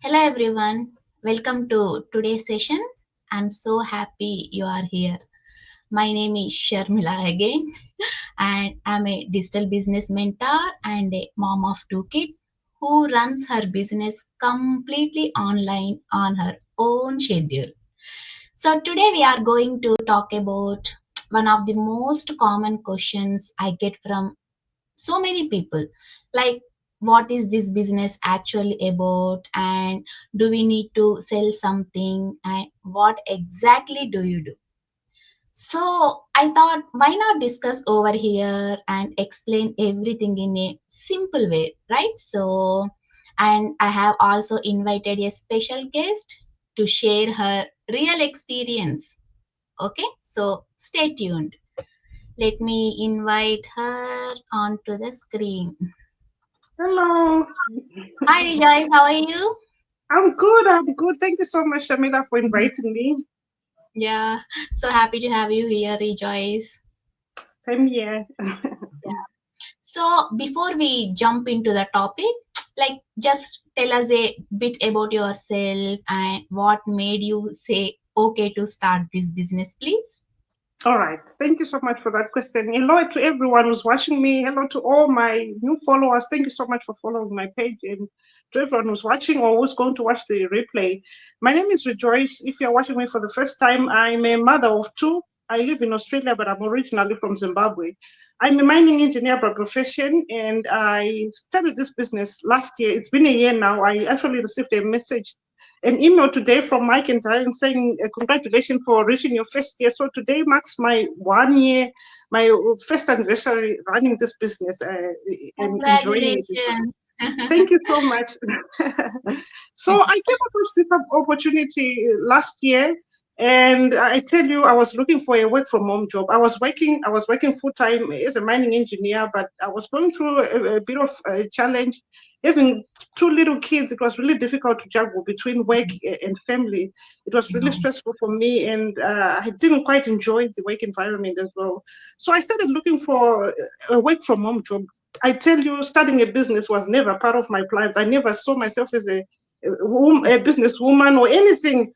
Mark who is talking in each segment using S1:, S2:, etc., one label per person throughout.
S1: Hello everyone, welcome to today's session. I'm so happy you are here. My name is Sharmila again, and I'm a digital business mentor and a mom of two kids who runs her business completely online on her own schedule. So, today we are going to talk about one of the most common questions I get from so many people, like what is this business actually about, and do we need to sell something, and what exactly do you do? So I thought, why not discuss over here and explain everything in a simple way, right? So, and I have also invited a special guest to share her real experience. Okay, so stay tuned. Let me invite her onto the screen.
S2: Hello.
S1: Hi, Rejoice. How are you?
S2: I'm good. I'm good. Thank you so much, Shamila, for inviting me.
S1: Yeah, so happy to have you here, Rejoice.
S2: Same here.
S1: Yeah. So before we jump into the topic, like just tell us a bit about yourself and what made you say okay to start this business, please.
S2: All right. Thank you so much for that question. Hello to everyone who's watching me. Hello to all my new followers. Thank you so much for following my page and to everyone who's watching or who's going to watch the replay. My name is Rejoice. If you're watching me for the first time, I'm a mother of two. I live in Australia, but I'm originally from Zimbabwe. I'm a mining engineer by profession, and I started this business last year. It's been a year now. I actually received an email today from Mike and Diane saying, congratulations for reaching your first year. So today marks my 1 year, my first anniversary running this business and enjoying it.
S1: Congratulations.
S2: Thank you so much. So I came across this opportunity last year, and I tell you, I was looking for a work from home job. I was working full time as a mining engineer, but I was going through a bit of a challenge. Having two little kids, it was really difficult to juggle between work and family. It was really stressful for me, and I didn't quite enjoy the work environment as well. So I started looking for a work from home job. I tell you, starting a business was never part of my plans. I never saw myself as a businesswoman or anything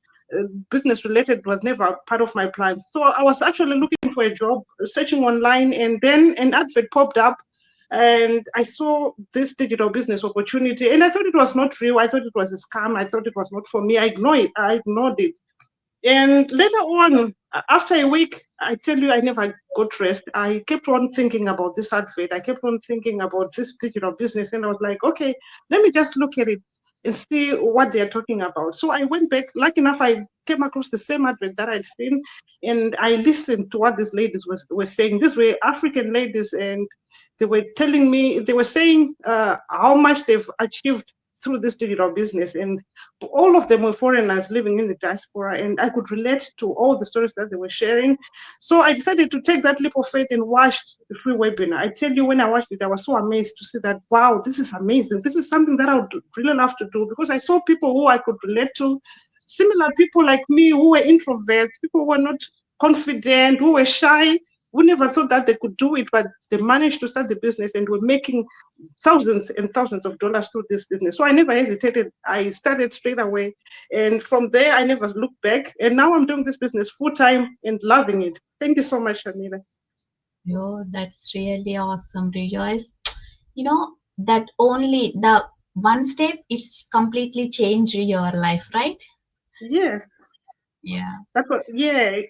S2: business related was never part of my plans. So I was actually looking for a job, searching online, and then an advert popped up. And I saw this digital business opportunity, and I thought it was not real. I thought it was a scam. I thought it was not for me. I ignored it. I ignored it. And later on, after a week, I tell you, I never got rest. I kept on thinking about this advert. I kept on thinking about this digital business. And I was like, okay, let me just look at it and see what they're talking about. So I went back. Lucky enough, I came across the same advert that I'd seen. And I listened to what these ladies were saying. These were African ladies. And they were telling me, they were saying how much they've achieved through this digital business. And all of them were foreigners living in the diaspora, and I could relate to all the stories that they were sharing. So I decided to take that leap of faith and watched the free webinar. I tell you, when I watched it, I was so amazed to see that, wow, this is amazing. This is something that I would really love to do, because I saw people who I could relate to, similar people like me who were introverts, people who were not confident, who were shy, who never thought that they could do it, but they managed to start the business and were making thousands and thousands of dollars through this business. So I never hesitated. I started straight away. And from there, I never looked back. And now I'm doing this business full time and loving it. Thank you so much, Shamila.
S1: Yo, that's really awesome, Rejoice. You know, that only the one step, it's completely changed your life, right?
S2: Yes,
S1: Yeah.
S2: that was, yeah,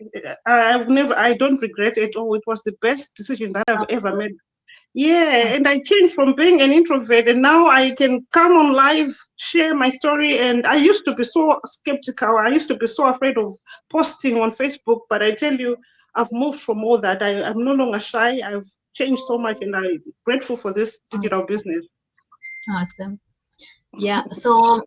S2: I don't regret it. Oh, it was the best decision that I've ever made. Yeah, and I changed from being an introvert, and now I can come on live, share my story. And I used to be so skeptical. I used to be so afraid of posting on Facebook, but I tell you, I've moved from all that. I'm no longer shy. I've changed so much, and I'm grateful for this digital business.
S1: Awesome. Yeah. So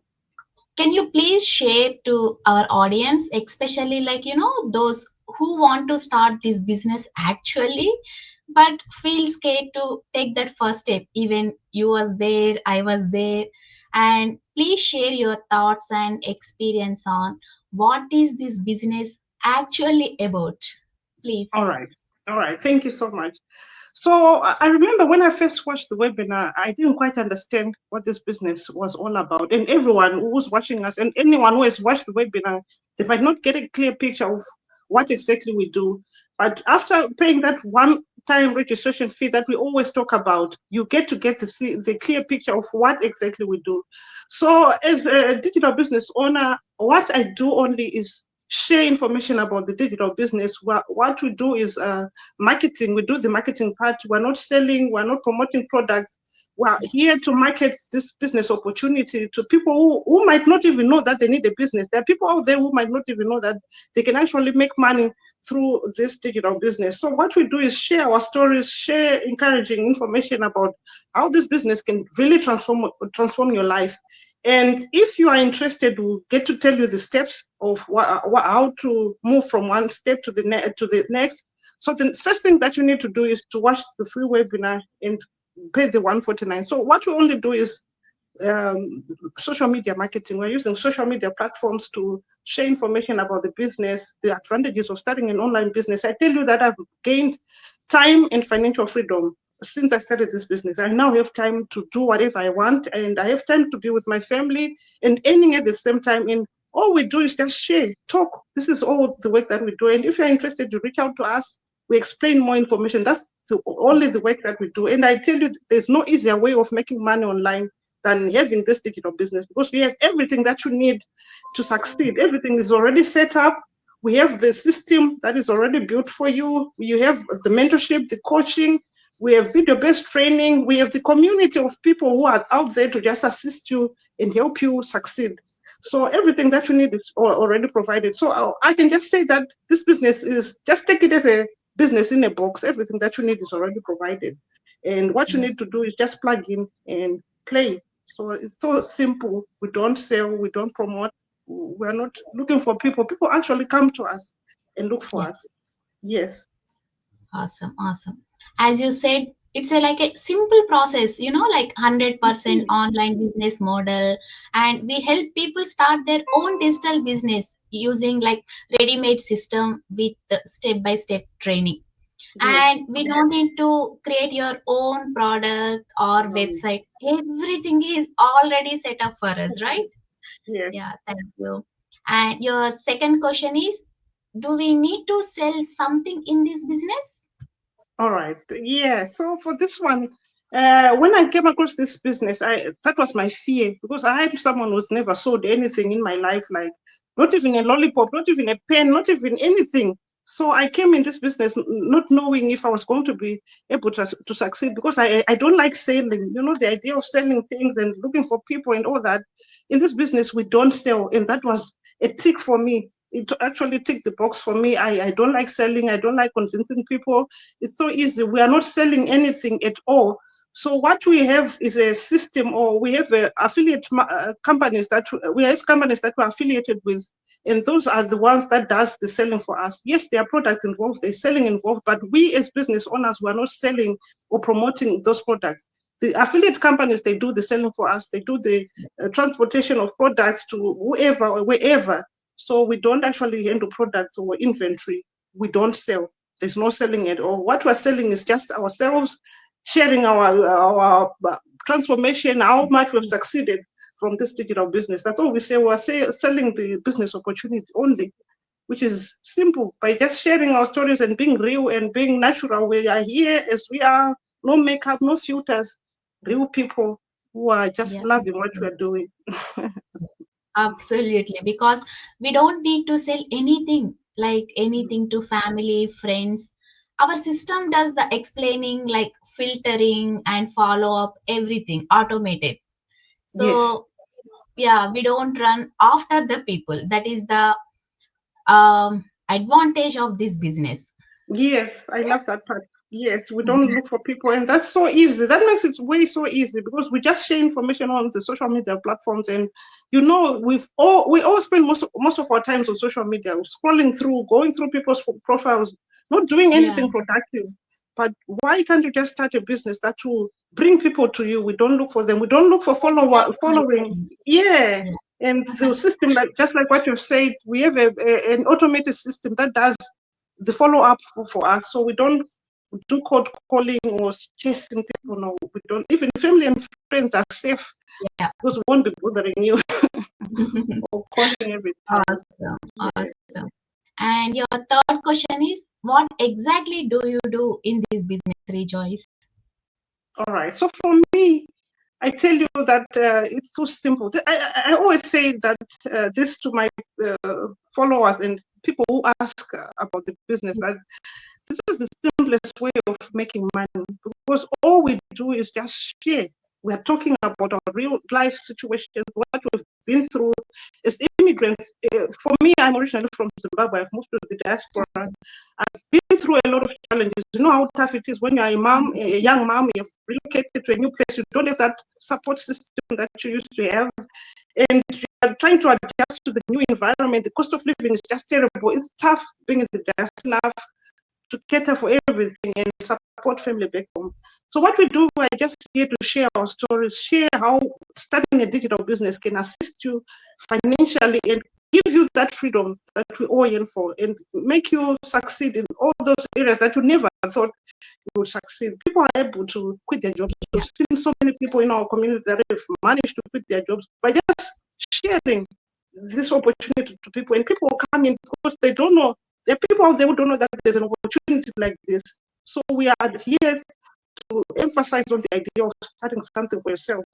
S1: can you please share to our audience, especially like, those who want to start this business actually, but feel scared to take that first step? Even you was there, I was there. And please share your thoughts and experience on what is this business actually about, please.
S2: All right. All right. Thank you so much. So I remember when I first watched the webinar, I didn't quite understand what this business was all about. And everyone who was watching us and anyone who has watched the webinar, they might not get a clear picture of what exactly we do. But after paying that one-time registration fee that we always talk about, you get to get the clear picture of what exactly we do. So as a digital business owner, what I do only is share information about the digital business. What we do is marketing. We do the marketing part. We're not selling, we're not promoting products. We're here to market this business opportunity to people who might not even know that they need a business. There are people out there who might not even know that they can actually make money through this digital business. So what we do is share our stories, share encouraging information about how this business can really transform your life. And if you are interested, we'll get to tell you the steps of how to move from one step to the next. So the first thing that you need to do is to watch the free webinar and pay the 149. So what we only do is um, social media marketing. We're using social media platforms to share information about the business, the advantages of starting an online business. I tell you that I've gained time and financial freedom since I started this business. I now have time to do whatever I want, and I have time to be with my family and earning at the same time. And all we do is just share, talk. This is all the work that we do. And if you're interested, you reach out to us. We explain more information. That's only the work that we do. And I tell you, there's no easier way of making money online than having this digital business, because we have everything that you need to succeed. Everything is already set up. We have the system that is already built for you. You have the mentorship, the coaching. We have video-based training. We have the community of people who are out there to just assist you and help you succeed. So everything that you need is already provided. So I can just say that this business is, just take it as a business in a box. Everything that you need is already provided. And what you
S1: Yeah.
S2: need to do is just plug in and play. So it's so simple. We don't sell, we don't promote. We're not looking for people. People actually come to us and look for
S1: Yeah.
S2: us. Yes.
S1: Awesome, awesome. As you said, it's a like a simple process, like 100% online business model, and we help people start their own digital business using like ready-made system with step-by-step training.
S2: Yes.
S1: And we don't need to create your own product or
S2: No.
S1: website. Everything is already set up for us, right?
S2: Yes.
S1: Yeah, thank you. And your second question is, do we need to sell something in this business?
S2: All right. Yeah. So for this one, when I came across this business, I that was my fear, because I am someone who's never sold anything in my life, like not even a lollipop, not even a pen, not even anything. So I came in this business not knowing if I was going to be able to succeed, because I don't like selling. You know, the idea of selling things and looking for people and all that. In this business, we don't sell, and that was a tick for me. It actually ticked the box for me. I don't like selling. I don't like convincing people. It's so easy. We are not selling anything at all. So what we have is a system, or we have companies that we have companies that we're affiliated with, and those are the ones that does the selling for us. Yes, there are products involved, there's selling involved, but we as business owners, we're not selling or promoting those products. The affiliate companies, they do the selling for us. They do the transportation of products to whoever or wherever. So we don't actually handle products or inventory. We don't sell. There's no selling at all. What we're selling is just ourselves, sharing our transformation, how much we've succeeded from this digital business. That's all we say. Selling the business opportunity only, which is simple. By just sharing our stories and being real and being natural, we are here as we are, no makeup, no filters, real people who are just
S1: Yeah,
S2: loving what we're doing.
S1: absolutely. Because we don't need to sell anything, like anything to family, friends. Our system does the explaining, like filtering and follow up, everything automated.
S2: Yes.
S1: So, yeah, we don't run after the people. That is the advantage of this business.
S2: Yes, I love that part. Yes, we don't look for people, and that's so easy. That makes it way so easy, because we just share information on the social media platforms, and we all spend most of our times on social media, scrolling through, going through people's profiles, not doing
S1: Yeah,
S2: anything productive. But why can't you just start a business that will bring people to you? We don't look for them. We don't look for
S1: that's my
S2: following.
S1: point.
S2: Yeah.
S1: Yeah.
S2: And the system, like just like what you've said, we have an automated system that does the follow up for us. So we don't do cold calling or chasing people. No, we don't. Even family and friends are safe
S1: Yeah.
S2: because we won't be bothering you or calling every time.
S1: Awesome.
S2: Yeah.
S1: Awesome. And your third question is, what exactly do you do in this business, Rejoice?
S2: All right. So for me, I tell you that it's so simple. I always say that this to my followers and people who ask about the business. That this is the simplest way of making money because all we do is just share. We are talking about our real life situations, what we've been through as immigrants. For me, I'm originally from Zimbabwe. I've moved to the diaspora. I've been through a lot of challenges. You know how tough it is when you're a young mom, you've relocated to a new place, you don't have that support system that you used to have, and you're trying to adjust to the new environment. The cost of living is just terrible. It's tough being in the diaspora to cater for everything and support family back home. So what we do, we're just here to share our stories, share how starting a digital business can assist you financially and give you that freedom that we all yearn for and make you succeed in all those areas that you never thought you would succeed. People are able to quit their jobs. We've seen so many people in our community that have managed to quit their jobs by just sharing this opportunity to people, and people will come in because they don't know. There are people out there who don't know that there's an opportunity like this. So we are here to emphasize on the idea of starting something for yourself.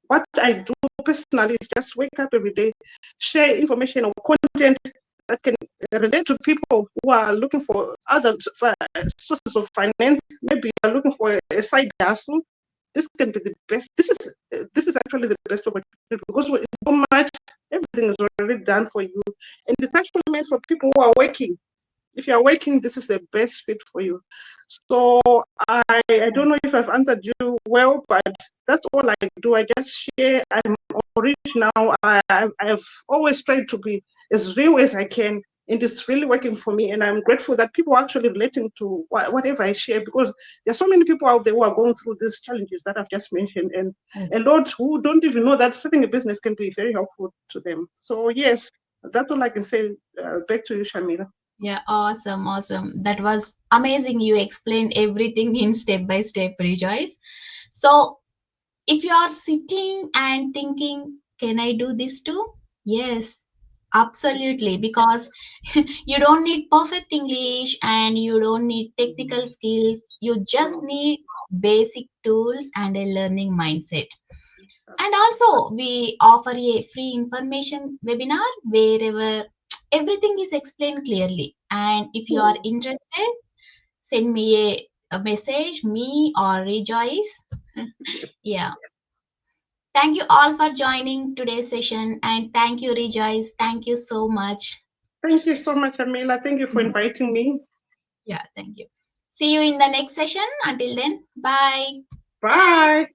S2: What I do personally is just wake up every day, share information or content that can relate to people who are looking for other sources of finance. Maybe you're looking for a side hustle. This can be the best. This is actually the best opportunity because so much everything is already done for you, and it's actually meant for people who are working. If you're working, this is the best fit for you. So I don't know if I've answered you well, but that's all I do. I just share. I'm original. I've always tried to be as real as I can, and it's really working for me. And I'm grateful that people are actually relating to whatever I share, because there's so many people out there who are going through these challenges that I've just mentioned, and a lot who don't even know that starting a business can be very helpful to them. So yes, that's all I can say. Back to you, Shamila.
S1: Yeah, awesome, awesome. That was amazing. You explained everything in step by step, Rejoice. So, if you are sitting and thinking, can I do this too? Yes, absolutely. Because you don't need perfect English and you don't need technical skills. You just need basic tools and a learning mindset. And also, we offer a free information webinar wherever everything is explained clearly. And if you are interested, send me a message, me or Rejoice. Yeah. Thank you all for joining today's session. And thank you, Rejoice. Thank you so much.
S2: Thank you so much, Amila. Thank you for inviting me.
S1: Yeah, thank you. See you in the next session. Until then, bye.
S2: Bye.